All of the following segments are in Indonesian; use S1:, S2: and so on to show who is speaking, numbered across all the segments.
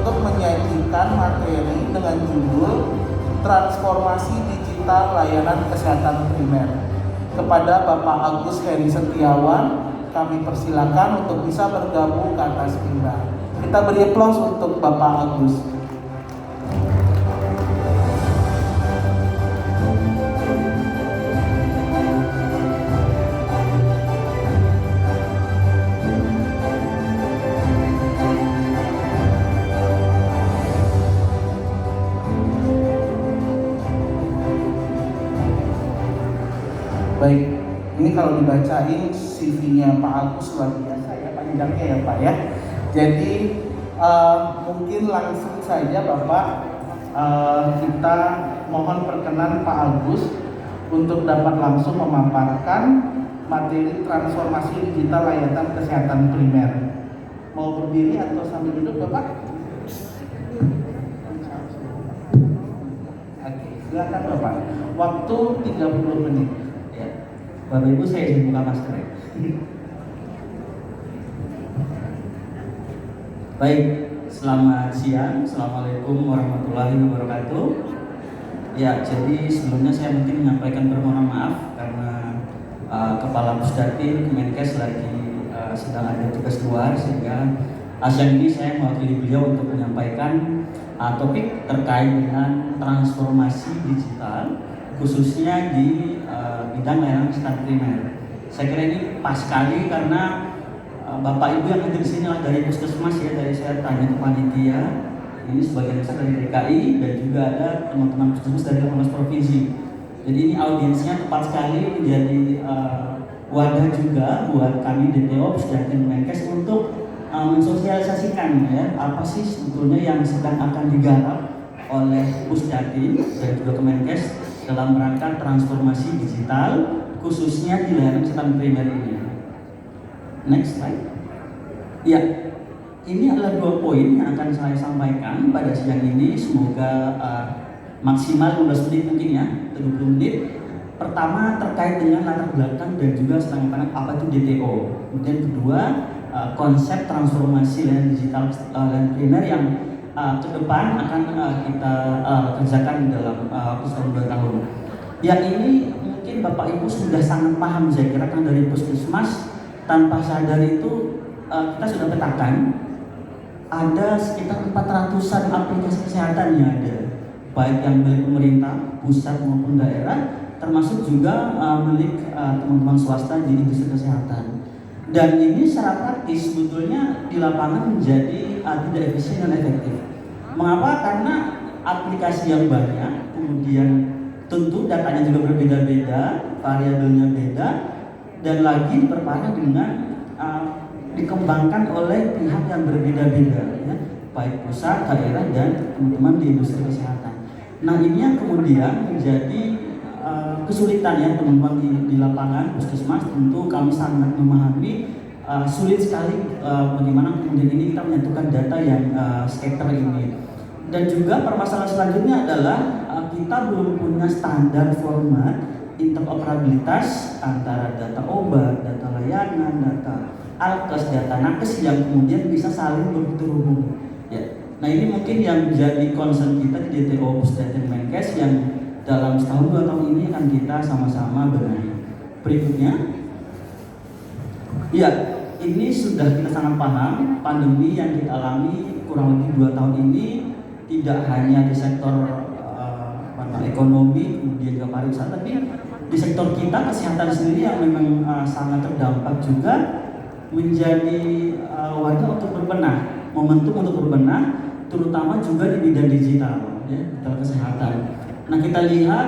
S1: untuk menyajikan materi dengan judul Transformasi Digital Layanan Kesehatan Primer. Kepada Bapak Agus Heri Setiawan, kami persilakan untuk bisa bergabung ke atas mimbar. Kita beri aplaus untuk Bapak Agus. Baik, ini kalau dibacain CV-nya Pak Agus luar biasa ya, panjangnya ya Pak ya. Jadi mungkin langsung saja Bapak, kita mohon perkenan Pak Agus untuk dapat langsung memaparkan materi transformasi digital layanan kesehatan primer. Mau berdiri atau sambil duduk Bapak? Oke, silakan Bapak. Waktu 30 menit.
S2: Bapak Ibu, saya izin buka masker. Baik, selamat siang. Assalamualaikum warahmatullahi wabarakatuh. Ya, jadi sebelumnya saya mungkin menyampaikan permohonan maaf karena Kepala Pusdatin Kemenkes lagi sedang ada tugas luar, sehingga siang ini saya mewakili beliau untuk menyampaikan topik terkait dengan transformasi digital, khususnya di bidang layanan kesehatan primer. Saya kira ini pas sekali karena Bapak Ibu yang hadir di sini adalah dari puskesmas ya, dari saya tanya ke panitia, ini sebagian besar dari DKI dan juga ada teman-teman puskesmas dari 18 provinsi. Jadi ini audiensnya tepat sekali menjadi wadah juga buat kami DTO dan Kemenkes untuk mensosialisasikan ya apa sih sebetulnya yang sedang akan digarap oleh Pusdatin dan juga Kemenkes dalam rangka transformasi digital khususnya di layanan kesehatan primer ini. Next slide. Ya, ini adalah 2 poin yang akan saya sampaikan pada siang ini. Semoga maksimal 15 menit mungkin ya, 30 menit. Pertama terkait dengan latar belakang dan juga setengah apa itu DTO. Kemudian kedua, konsep transformasi layanan digital layanan primer yang ke depan akan kita kerjakan dalam waktu 2 tahun. Ya, ini mungkin Bapak Ibu sudah sangat paham, saya kira kan dari puskesmas tanpa sadar itu kita sudah petakan ada sekitar 400-an aplikasi kesehatan yang ada, baik yang milik pemerintah pusat maupun daerah, termasuk juga milik teman-teman swasta di industri kesehatan. Dan ini secara praktis sebetulnya di lapangan menjadi tidak efisien dan efektif. Mengapa? Karena aplikasi yang banyak, kemudian tentu datanya juga berbeda-beda, variabelnya beda, dan lagi diperparah dengan dikembangkan oleh pihak yang berbeda-beda, ya, baik pusat, daerah, dan teman-teman di industri kesehatan. Nah, ini yang kemudian menjadi kesulitan ya teman-teman di lapangan puskesmas. Tentu kami sangat memahami sulit sekali bagaimana kemudian ini kita menyatukan data yang scatter ini. Dan juga permasalahan selanjutnya adalah kita belum punya standar format interoperabilitas antara data obat, data layanan, data alkes, data nakes yang kemudian bisa saling terhubung. Ya. Nah, ini mungkin yang menjadi concern kita di DTO Pusdatin Kemenkes yang dalam setahun 2 tahun ini akan kita sama-sama benahi. Berikutnya, ya, ini sudah kita sangat paham pandemi yang kita alami kurang lebih 2 tahun ini tidak hanya di sektor ekonomi, kemudian juga pariwisata, tapi di sektor kita kesehatan sendiri yang memang sangat terdampak juga menjadi wadah untuk berbenah, momentum untuk berbenah, terutama juga di bidang digital, ya, digital kesehatan. Nah, kita lihat,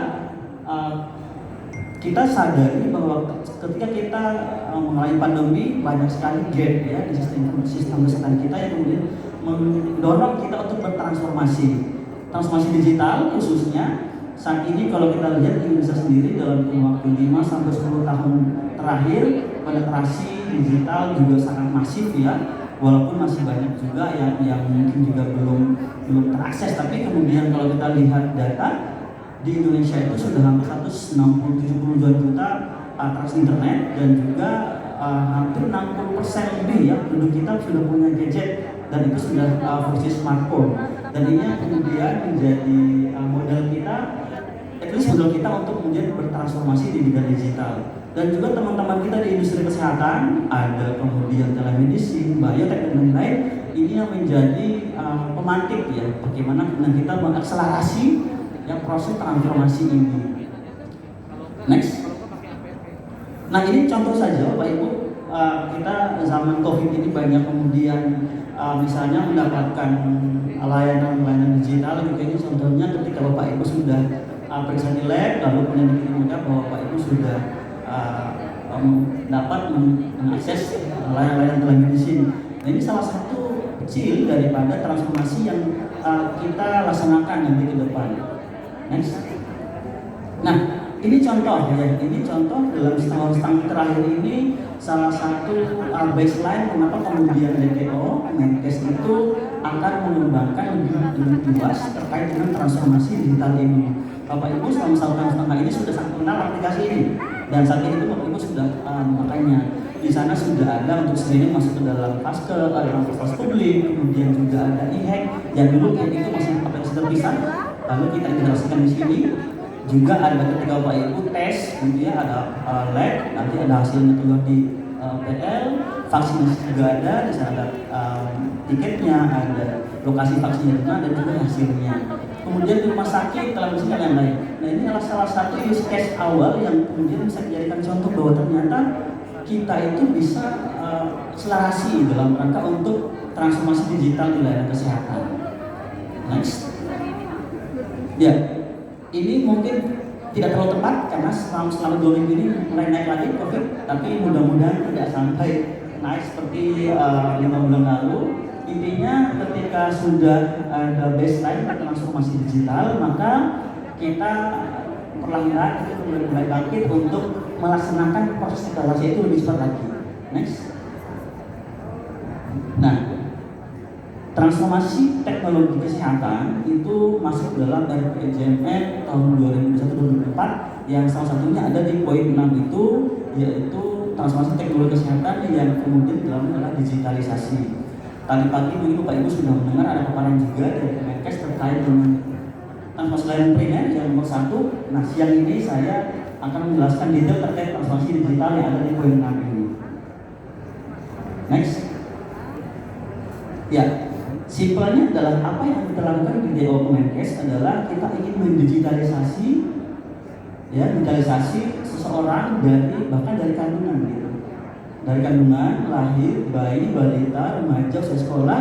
S2: kita sadari bahwa ketika kita mengalami pandemi banyak sekali gap ya di sistem kesehatan kita yang kemudian mendorong kita untuk bertransformasi, transformasi digital khususnya. Saat ini kalau kita lihat di Indonesia sendiri dalam waktu 5-10 tahun terakhir penetrasi digital juga sangat masif ya, walaupun masih banyak juga yang mungkin juga belum terakses. Tapi kemudian kalau kita lihat data di Indonesia itu sudah hampir 160-170 juta akses internet, dan juga hampir 60% lebih ya penduduk kita sudah punya gadget dan itu sudah versi smartphone. Dan ini yang kemudian menjadi modal kita, at least modal kita untuk kemudian bertransformasi di bidang digital. Dan juga teman-teman kita di industri kesehatan, ada kemudian telemedicine, biotek dan lain-lain, ini yang menjadi pemantik ya, bagaimana kemudian kita mengakselerasi yang proses transformasi ini. Next. Nah ini contoh saja Bapak Ibu, kita zaman COVID ini banyak kemudian misalnya mendapatkan layanan digital gitu. Ini contohnya ketika Bapak Ibu sudah periksa di lab, lalu kemudian dikirimkan bahwa Bapak Ibu sudah dapat mengakses layanan telemedicine. Nah ini salah satu kecil daripada transformasi yang kita laksanakan nanti ke depan. Next. Nah ini contoh ya, ini contoh dalam setahun terakhir ini salah satu baseline kenapa kemudian DPO Menkes itu akan mengembangkan lebih luas terkait dengan transformasi digital ini. Bapak Ibu selama setahun ini sudah sangat kenal aplikasi ini, dan saat ini Bapak Ibu sudah makanya di sana sudah ada untuk screening masuk ke dalam Faske, ada fasilitas publik, kemudian juga ada e-hack yang dulu itu masih aplikasi terpisah, lalu kita integrasikan di sini. Juga ada ketika Bapak Ibu tes, kemudian ada lab, nanti ada hasilnya keluar di PL, vaksinasi juga ada, di sana ada tiketnya, ada lokasi vaksinnya juga, dan juga hasilnya. Kemudian di rumah sakit, telemedicine dan yang lain. Nah ini adalah salah satu use case awal yang kemudian bisa dijadikan contoh bahwa ternyata kita itu bisa akselerasi dalam rangka untuk transformasi digital di layanan kesehatan. Next. Ya. Ini mungkin tidak terlalu tepat karena selama 2 minggu ini mulai naik lagi COVID, tapi mudah-mudahan tidak sampai naik seperti 5 bulan lalu. Intinya ketika sudah ada baseline transformasi digital, maka kita perlahan itu mulai bangkit untuk melaksanakan proses integrasi itu lebih cepat lagi. Next. Nah, transformasi teknologi kesehatan itu masuk dalam RPJMN tahun 2021-2024 yang salah satunya ada di poin 6 itu, yaitu transformasi teknologi kesehatan yang kemudian dalamnya adalah digitalisasi. Tadi pagi mungkin Bapak Ibu sudah mendengar ada paparan juga dari Kemenkes terkait dengan transformasi layanan primer yang nomor 1. Nah siang ini saya akan menjelaskan detail terkait transformasi digital yang ada di poin 6 ini. Next. Ya. Simpelnya adalah apa yang kita lakukan di DO Kemenkes adalah kita ingin mendigitalisasi, ya, digitalisasi seseorang bahkan dari kandungan gitu, dari kandungan, lahir, bayi, balita, remaja, usia sekolah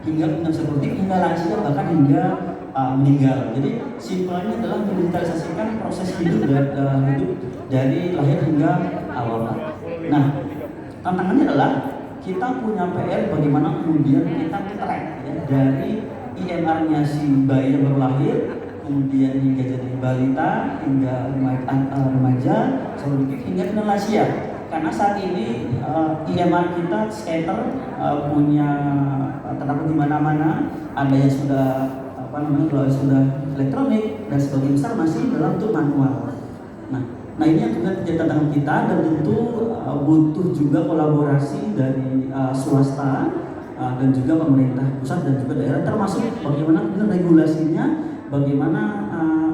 S2: hingga pensiun politik hingga lansia bahkan hingga meninggal. Jadi simpelnya adalah mendigitalisasikan proses hidup dari lahir hingga wafat. Nah tantangannya adalah kita punya PR bagaimana kemudian kita track ya, dari IMR-nya si bayi yang baru lahir, kemudian hingga jadi balita, hingga remaja, hingga lansia. Karena saat ini IMR kita scatter punya terdapat di mana-mana, ada yang sudah kalau sudah elektronik dan sebagian besar masih dalam bentuk manual. Nah ini yang kemudian menjadi tantangan kita, dan tentu butuh juga kolaborasi dari swasta dan juga pemerintah pusat dan juga daerah, termasuk bagaimana kemudian regulasinya, bagaimana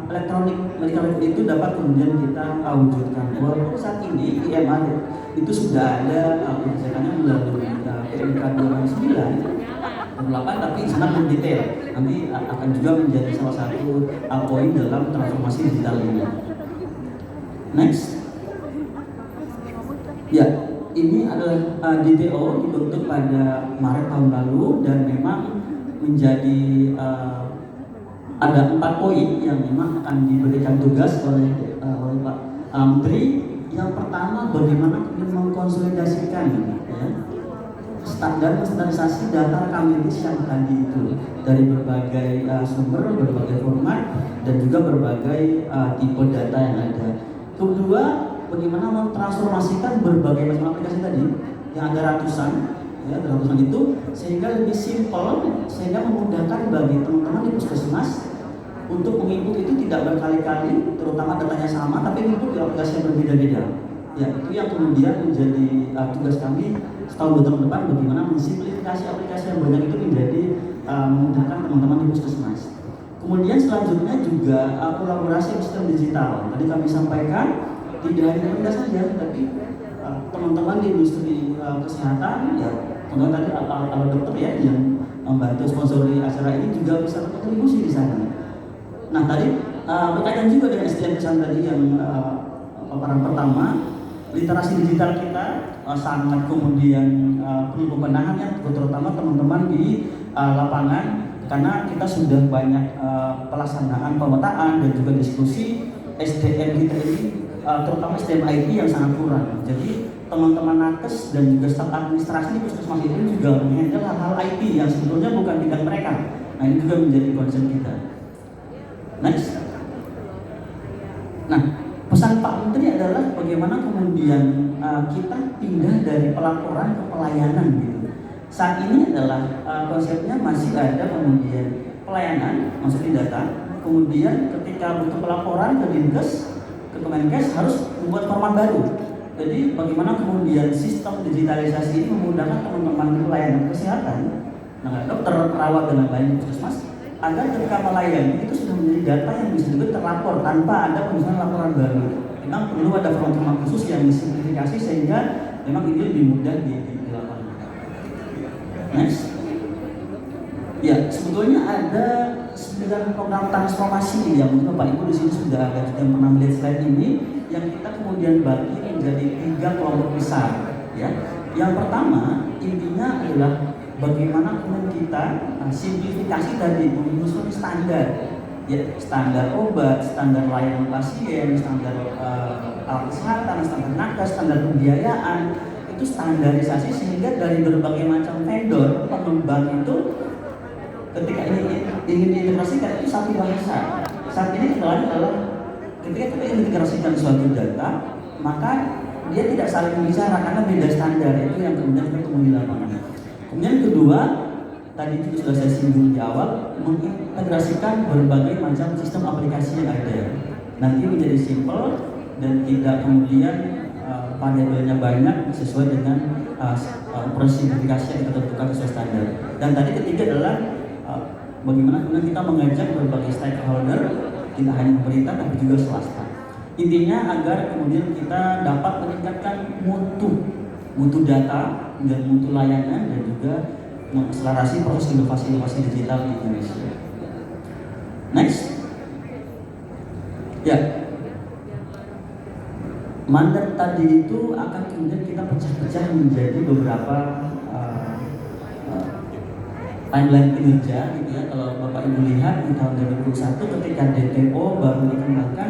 S2: elektronik medical record itu dapat kemudian kita wujudkan. Walaupun saat ini IMR itu sudah ada kebijakannya melalui PMK 2009 tapi sangat mendetail. Nanti akan juga menjadi salah satu poin dalam transformasi digital ini. Next. Ya, ini adalah DTO dibentuk pada Maret tahun lalu dan memang menjadi ada 4 poin yang memang akan diberikan tugas oleh Pak Menteri. Yang pertama, bagaimana mengkonsolidasikan ya, standarisasi data rekam medis yang tadi itu dari berbagai sumber, berbagai format, dan juga berbagai tipe data yang ada. Kedua, bagaimana mentransformasikan berbagai macam aplikasi tadi yang ada ratusan itu sehingga lebih simpel, sehingga memudahkan bagi teman-teman di puskesmas untuk menginput itu tidak berkali-kali, terutama datanya sama, tapi input di aplikasi yang berbeda-beda. Ya, itu yang kemudian menjadi tugas kami setahun 2 tahun depan bagaimana mensimplifikasi aplikasi yang banyak itu menjadi memudahkan teman-teman di puskesmas. Kemudian selanjutnya juga kolaborasi sistem digital. Tadi kami sampaikan tidak hanya Pemda saja, tapi teman-teman di industri kesehatan, ya contohnya tadi kalau dokter ya yang membantu sponsori acara ini juga bisa berkontribusi di sana. Nah tadi berkaitan juga dengan SDM pesan tadi yang paparan pertama, literasi digital kita sangat kemudian perlu pembenahan ya, terutama teman-teman di lapangan, karena kita sudah banyak pelaksanaan pemetaan dan juga diskusi SDM kita ini, terutama SDM IT yang sangat kurang. Jadi teman-teman nakes dan juga staf administrasi di puskesmas ini juga menghandle hal-hal IT yang sebetulnya bukan bidang mereka. Nah ini juga menjadi concern kita. Next. Nah, pesan Pak Menteri adalah bagaimana kemudian kita pindah dari pelaporan ke pelayanan gitu. Saat ini adalah konsepnya masih ada kemudian pelayanan, maksudnya data, kemudian ketika butuh pelaporan ke Dinkes, ke Kemenkes harus membuat format baru. Jadi bagaimana kemudian sistem digitalisasi ini memudahkan teman-teman pelayanan kesehatan, dokter, perawat dan lain-lain di puskesmas, agar ketika melayani itu sudah menjadi data yang bisa juga terlapor tanpa ada penyusunan laporan baru. Memang perlu ada format khusus yang disimplifikasi sehingga memang ini lebih mudah di lapangan. Next. Ya, sebetulnya ada 9 program transformasi yang mungkin Bapak Ibu di sini sudah ada juga pernah melihat slide ini, yang kita kemudian bagi menjadi 3 kelompok besar. Ya, yang pertama intinya adalah bagaimana kemudian kita simplifikasi tadi menyusun standar, ya standar obat, standar layanan pasien, standar alat kesehatan, standar nakes, standar pembiayaan, itu standarisasi sehingga dari berbagai macam vendor pengembang itu ketika ini ingin diintegrasikan itu satu bahasa. Saat ini kendalanya adalah ketika kita ingin integrasikan suatu data, maka dia tidak saling bicara karena beda standar. Itu yang kemudian kita temui di lapangan. Kemudian kedua, tadi juga sudah saya singgung di awal, mengintegrasikan berbagai macam sistem aplikasi yang ada. Nanti menjadi simple dan tidak kemudian variabelnya banyak sesuai dengan proses simplifikasi yang kita tentukan sesuai standar. Dan tadi ketiga adalah bagaimana kemudian kita mengajak berbagai stakeholder, tidak hanya pemerintah tapi juga swasta. Intinya agar kemudian kita dapat meningkatkan mutu data dan mutu layanan dan juga mengakselerasi proses inovasi digital di Indonesia. Next. Ya. Mandat tadi itu akan kemudian kita pecah-pecah menjadi beberapa timeline kinerja gitu ya. Kalau Bapak Ibu lihat di tahun 2021 ketika DTO baru dikembangkan,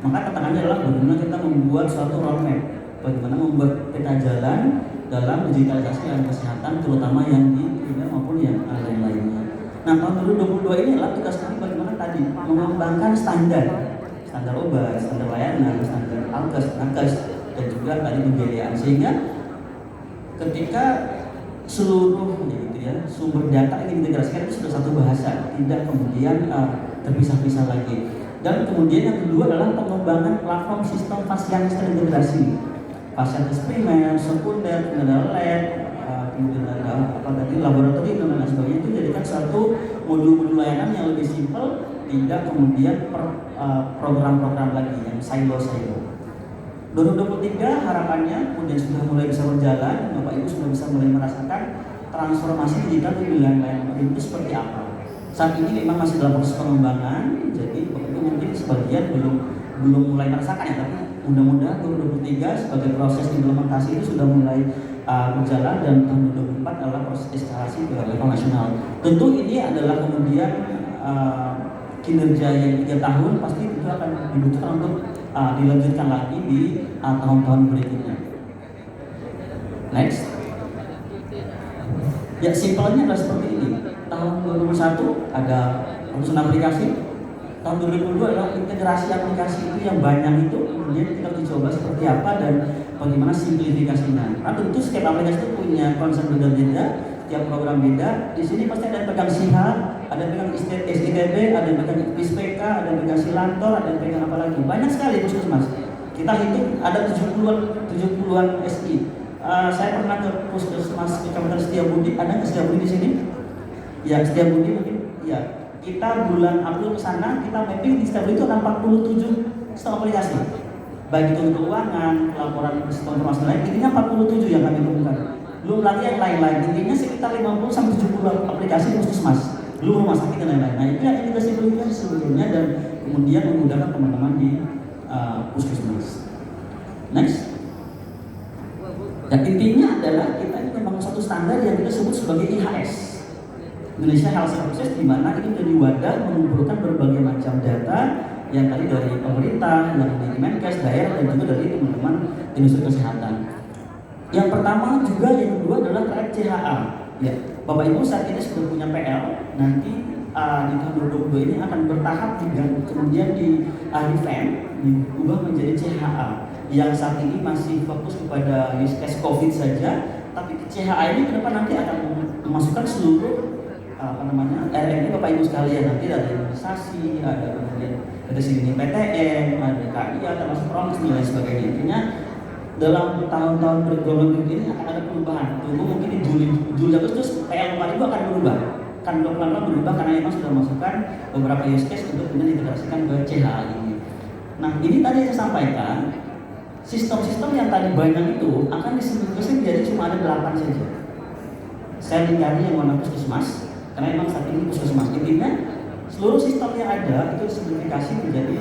S2: maka tantangannya adalah bagaimana kita membuat suatu roadmap, bagaimana membuat peta jalan dalam digitalisasi layanan kesehatan terutama yang di primer maupun yang lain-lainnya. Nah tahun 2022 ini adalah tugas kami bagaimana tadi mengembangkan standar obat, standar layanan, standar alkes, nakes dan juga tadi pembiayaan, sehingga ketika seluruh gitu ya sumber data yang diintegrasikan itu sudah satu bahasa, tidak kemudian terpisah-pisah lagi. Dan kemudian yang kedua adalah pengembangan platform sistem pasien terintegrasi, fasilitas primer, sekunder, kemudian lab, kemudian ada laboratorium dan lain sebagainya, itu jadikan satu modul-modul layanan yang lebih simpel, tidak kemudian program-program lagi yang silo-silo. 2023 harapannya kemudian sudah mulai bisa berjalan, Bapak Ibu sudah bisa mulai merasakan transformasi digital di bidang layanan itu seperti apa. Saat ini memang masih dalam proses pengembangan, jadi Bapak Ibu mungkin sebagian belum mulai merasakan ya, tapi mudah-mudahan 2023 sebagai proses implementasi itu sudah mulai berjalan, dan tahun 2024 adalah proses eskalasi ke level nasional. Tentu ini adalah kemudian kinerja yang 3 tahun pasti itu akan dibutuhkan untuk dilanjutkan lagi di tahun-tahun berikutnya. Next. Ya simpelnya adalah seperti ini. Tahun 2021 ada perusahaan aplikasi, tahun 2022 adalah integrasi aplikasi itu yang banyak itu, kemudian kita dicoba seperti apa dan bagaimana simplifikasinya. Nah tentu setiap aplikasi itu punya konsep beda-beda, tiap program beda. Di sini pasti ada yang pegang SIHA, ada yang pegang SITB, ada yang pegang PISPK, ada yang pegang Silantor, ada yang pegang apa lagi. Banyak sekali puskesmas. Kita hitung ada 70-an SI. saya pernah ke Puskesmas Kecamatan Setiabudi. Ada nggak Setiabudi di sini? Ya, Setiabudi mungkin. Ya, kita bulan April ke sana, kita mapping di Setiabudi itu ada 47 sistem aplikasi. Baik itu untuk keuangan, laporan sistem informasi lain, intinya 47 yang kami temukan. Belum lagi yang lain-lain, intinya sekitar 50-70 aplikasi Puskesmas. Belum rumah sakit dan lain-lain. Nah, itu yang kita simplifikasi sebetulnya dan kemudian memudahkan teman-teman di Puskesmas. Next. Dan intinya adalah kita ini membangun satu standar yang kita sebut sebagai IHS, Indonesia Health Services, di mana ini menjadi wadah mengumpulkan berbagai macam data yang tadi dari pemerintah, yang dari Kemenkes, daerah, dan juga dari teman-teman industri kesehatan. Yang pertama juga, yang kedua adalah terkait CHA. Ya, Bapak Ibu saat ini sudah punya PL, nanti di tahun 2022 ini akan bertahap juga, kemudian di revamp, diubah menjadi CHA yang saat ini masih fokus kepada use case COVID saja, tapi CHA ini ke depan nanti akan memasukkan seluruh RMI Bapak Ibu sekalian, nanti ada imunisasi, ada kemudian dari sini PTN, ada KIA, termasuk promos dan lain sebagainya. Intinya dalam tahun-tahun bergelombang ini akan ada perubahan. Tunggu mungkin di Juli Agustus PL Bapak Ibu akan berubah. Kan pelan-pelan berubah karena memang sudah masukkan beberapa use case untuk kemudian diintegrasikan ke CHA ini. Nah, ini tadi saya sampaikan, sistem-sistem yang tadi banyak itu akan disimplifikasi menjadi cuma ada 8 saja. Saya lingkari yang warna Puskesmas, karena memang saat ini Puskesmas. Intinya seluruh sistem yang ada itu disimplifikasi menjadi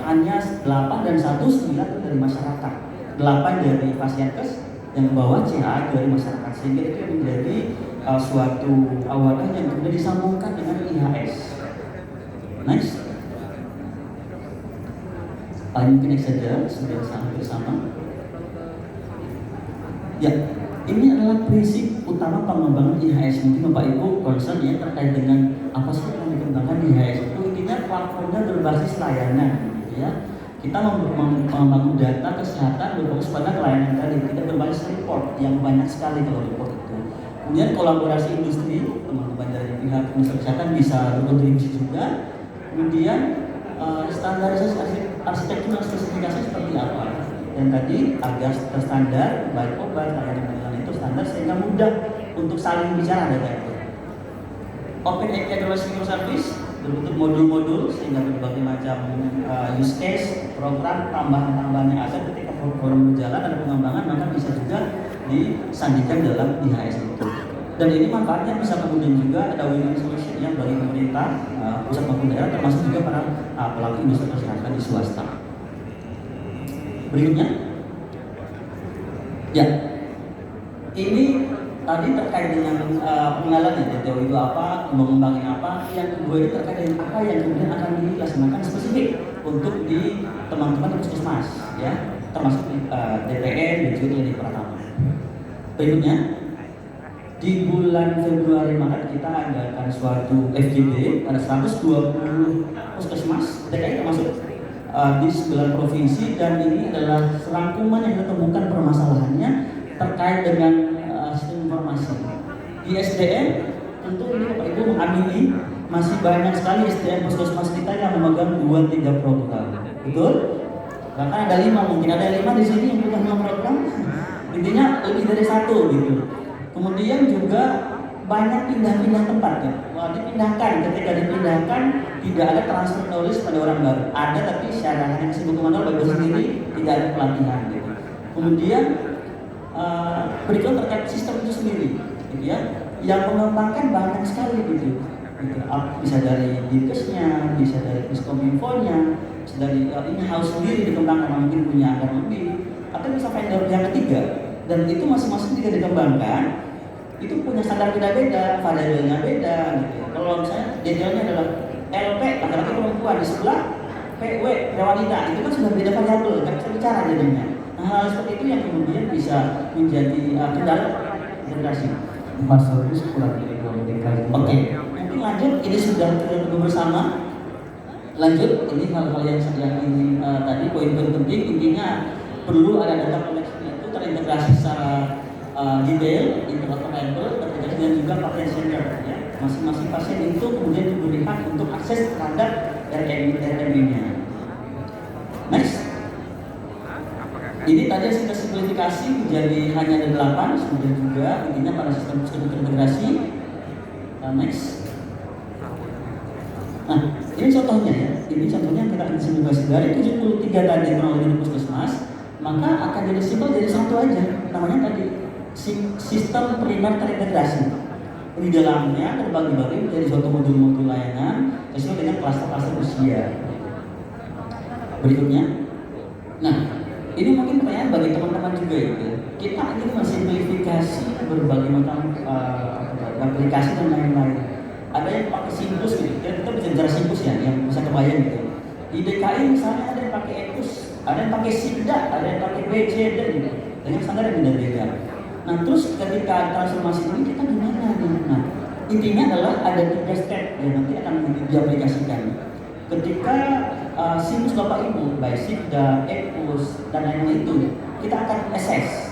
S2: hanya 8 dan 9 dari masyarakat. 8 dari Pasienkes, yang bawah CA dari masyarakat, sehingga itu menjadi suatu wadah yang kemudian disambungkan dengan IHS. Next. Mungkin next saja, sudah hampir sama. Ya, ini adalah prinsip utama pengembangan IHS. Mungkin Bapak Ibu concern ya terkait dengan apa sih yang dikembangkan di IHS itu. Intinya platformnya berbasis layanan, gitu ya. Kita membangun data kesehatan berfokus pada pelayanan tadi. Kita berbasis report yang banyak sekali kalau report itu. Kemudian kolaborasi industri, teman-teman dari pihak industri kesehatan bisa berkontribusi juga. Kemudian standarisasi arsitektur dan spesifikasi seperti apa. Dan tadi agar terstandar, baik obat, layanan itu standar sehingga mudah untuk saling bicara data itu. Open API adalah single service berbentuk modul-modul sehingga berbagai macam use case, program, tambahan-tambahan yang ada ketika program berjalan ada pengembangan maka bisa juga disandingkan dalam IHS itu. Dan ini manfaatnya bisa kemudian juga ada win-win solution yang bagi pemerintah, pusat maupun daerah, termasuk juga para pelaku industri kesehatan di swasta. Berikutnya, ya, ini tadi terkait dengan pengenalan ya, DTO itu apa, mengembangin apa. Yang kedua ini terkait dengan apa yang kemudian akan dilaksanakan spesifik untuk di teman-teman Puskesmas, ya, termasuk DPN dan juga klinik pertama. Berikutnya, di bulan Februari Maret kita adakan suatu FGD pada 120 Puskesmas DKI termasuk di 9 provinsi, dan ini adalah serangkuman yang kita temukan permasalahannya terkait dengan sistem informasi. Di SDM tentu ini Bapak Ibu mengamini masih banyak sekali SDM Puskesmas kita yang memegang 2-3 program, betul? Bahkan ada 5, mungkin ada 5 di sini yang punya 5 program. Intinya lebih dari 1 gitu. Kemudian juga banyak pindah-pindah tempat ya. Dipindahkan, ketika dipindahkan tidak ada transfer knowledge pada orang baru. Ada tapi secara hanya sibuk manual bagi sendiri, tidak ada pelatihan gitu. Kemudian berikut terkait sistem itu sendiri, gitu ya. Yang mengembangkan banyak sekali gitu. Bisa dari Dinkesnya, bisa dari Puskominfo-nya, bisa dari in-house sendiri dikembangkan, mungkin punya anggaran lebih, atau bisa vendor yang ketiga. Dan itu masing-masing jika dikembangkan itu punya standar beda-beda, variabelnya beda gitu. Kalau misalnya detailnya adalah LP laki-laki perempuan, di sebelah PW wanita, itu kan sudah beda variabel, kan bisa bicara jadinya. Nah, hal seperti itu yang kemudian bisa menjadi kendala integrasi.
S1: Mas Agus kurang dari 2 menit kali.
S2: Oke, mungkin lanjut, ini sudah kita bersama. Lanjut, ini hal-hal yang ini tadi poin-poin penting, intinya perlu ada data koleksinya itu terintegrasi secara detail, interoperable, terintegrasi dan juga patient center. Ya. Masing-masing pasien itu kemudian diberi hak untuk akses terhadap RMI-nya. Next. Ini tadi sudah simplifikasi jadi hanya ada 8, sudah juga intinya pada sistem terintegrasi. Next. Nah, ini contohnya ya. Ini contohnya kita simulasi dari 73 tadi kronologi di puskesmas, maka akan jadi simpel jadi satu aja. Namanya tadi sistem primer terintegrasi. Di dalamnya terbagi-bagi menjadi suatu modul-modul layanan sesuai dengan klaster-klaster usia. Berikutnya. Nah, ini mungkin pertanyaan bagi teman-teman juga ya. Kita ingin mensimplifikasi berbagai macam aplikasi dan lain-lain. Ada yang pakai Simpus gitu, kita bicara Simpus ya, yang bisa kebayang gitu. Di DKI misalnya ada yang pakai Epus, ada yang pakai Sikda, ada yang pakai BCD gitu, dengan standar yang beda-beda. Nah terus ketika transformasi ini kita gimana nih? Nah intinya adalah ada 3 step yang nanti akan diaplikasikan. Ketika Simpus Bapak Ibu, baik Sikda, Epus, dan lain-lain itu, kita akan assess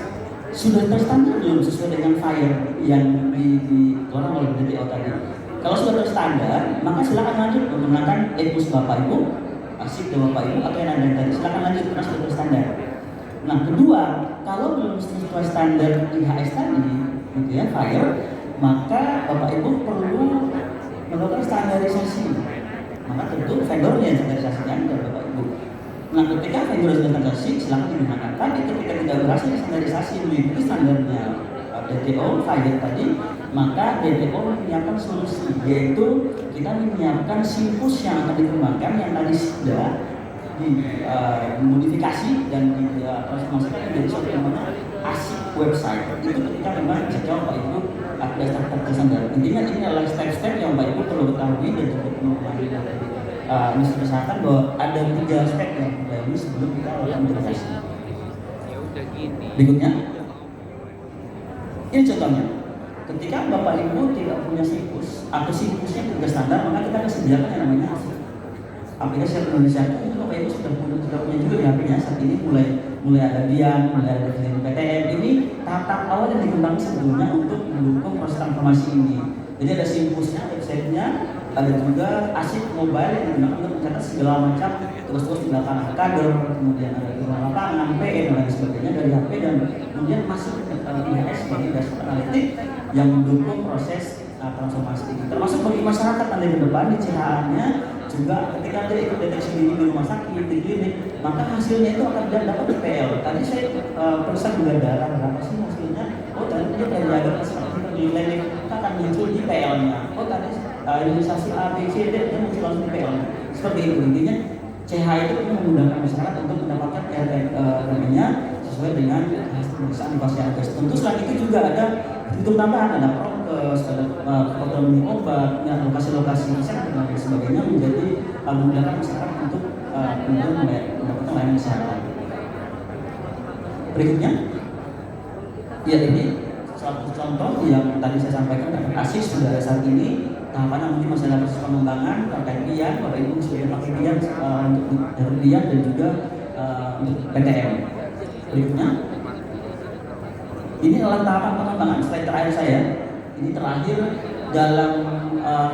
S2: sudah terstandar belum sesuai dengan FIRE yang dikeluarkan oleh DTO tadi. Kalau sudah terstandar, maka silakan lanjut menggunakan Epus Bapak Ibu, Sikda Bapak Ibu, atau yang ada tadi, silakan lanjut karena sudah terstandar. Nah kedua, kalau belum sesuai standar IHS tadi, gitu ya, FIRE, maka Bapak Ibu perlu melakukan standarisasi. Maka tentu vendornya yang standarisasikan dan Bapak Ibu. Nah ketika vendor standarisasi silakan digunakan. Tapi ketika tidak berhasil standarisasi mengikuti standarnya DTO FIRE tadi, maka DTO menyiapkan solusi, yaitu kita menyiapkan Simpus yang akan dikembangkan yang tadi sudah dimodifikasi dan ditransformasikan menjadi suatu yang namanya ASIP website. Itu ketika memang sejauh Pak Ibu ada step-step standar. Intinya ini adalah step-step yang Pak Ibu perlu ketahui dan juga perlu memahami dari Ministeri Kesehatan bahwa ada 3 step yang dilalui sebelum kita lakukan integrasi. Berikutnya, ini contohnya. Ketika Bapak Ibu tidak punya Simpus atau Simpusnya tidak standar, maka kita akan sediakan yang namanya aplikasi Indonesia. Itu Bapak Ibu sudah punya juga di HP-nya. Saat ini mulai ada Dian, mulai ada PTM. Ini tahap awal yang dikembangkan sebetulnya untuk mendukung proses transformasi ini. Jadi ada Simpusnya, website-nya, ada juga ASIP mobile yang digunakan untuk mencatat segala macam tugas-tugas di lapangan kader, kemudian ada di lapangan, PM dan sebagainya dari HP, dan kemudian masuk ke IHS sebagai dashboard analitik yang mendukung proses transformasi ini. Termasuk bagi masyarakat nanti ke depan di CHA-nya juga ketika dia ikut deteksi dini di rumah sakit, di klinik, maka hasilnya itu akan dapat di PL. Tadi saya periksa gula darah, berapa sih hasilnya? Oh tadi dia kayak jaga seperti di klinik, kita akan muncul di PL-nya. Oh tadi imunisasi A, B, C, D, dia muncul langsung di PL-nya. Seperti itu intinya. CH itu memudahkan masyarakat untuk mendapatkan RT-nya sesuai dengan hasil pemeriksaan di pasien. Tentu selain itu juga ada fitur tambahan, ada prokes, ada program minum obat, lokasi-lokasi riset dan lain sebagainya menjadi memudahkan masyarakat untuk kemudian mendapatkan layanan kesehatan. Berikutnya, ya ini satu contoh yang tadi saya sampaikan dari ASIS sudah ada saat ini. Tahapan mungkin masih ada proses pengembangan terkait Dian, Bapak Ibu sudah pakai Dian untuk dari Dian dan juga untuk PTM. Berikutnya, ini adalah tahapan pengembangan slide terakhir saya. Ini terakhir dalam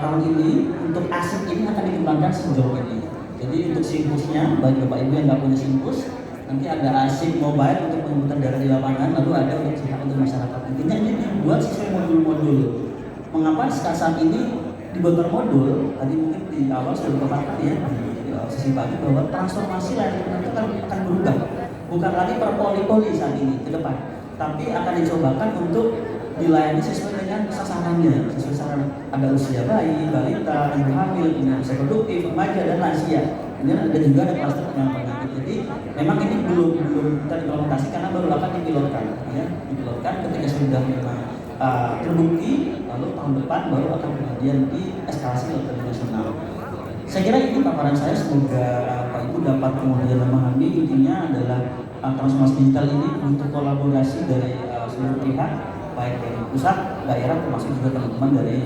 S2: tahun ini untuk ASIP ini akan dikembangkan sejauh ini. Jadi untuk Simpusnya bagi Bapak Ibu yang nggak punya Simpus, nanti ada ASIP mobile untuk penghutang darah di lapangan, lalu ada untuk masyarakat. Intinya ini dibuat sesuai modul-modul. Mengapa saat ini dibuat modul? Tadi mungkin di awal sudah dipaparkan ya di sesi pagi bahwa transformasi layanan itu akan berubah, bukan lagi per poli-poli saat ini ke depan, tapi akan dicobakan untuk dilayani sesuai dengan sasarannya, sesuai sasaran ada usia bayi, balita, ibu hamil, usia produktif, remaja dan lansia. Kemudian ada juga ada klaster penyakit. Jadi memang ini belum kita implementasi karena baru akan dipilotkan, ya, dipilotkan ketika sudah memang terbukti, lalu tahun depan baru akan kemudian dieskalasi ke nasional. Saya kira ini paparan saya, semoga Pak Ibu dapat kemudian memahami. Intinya adalah transformasi digital ini butuh kolaborasi dari seluruh pihak, baik dari pusat, daerah, termasuk juga teman-teman dari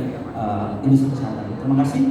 S2: industri kesehatan. Terima kasih.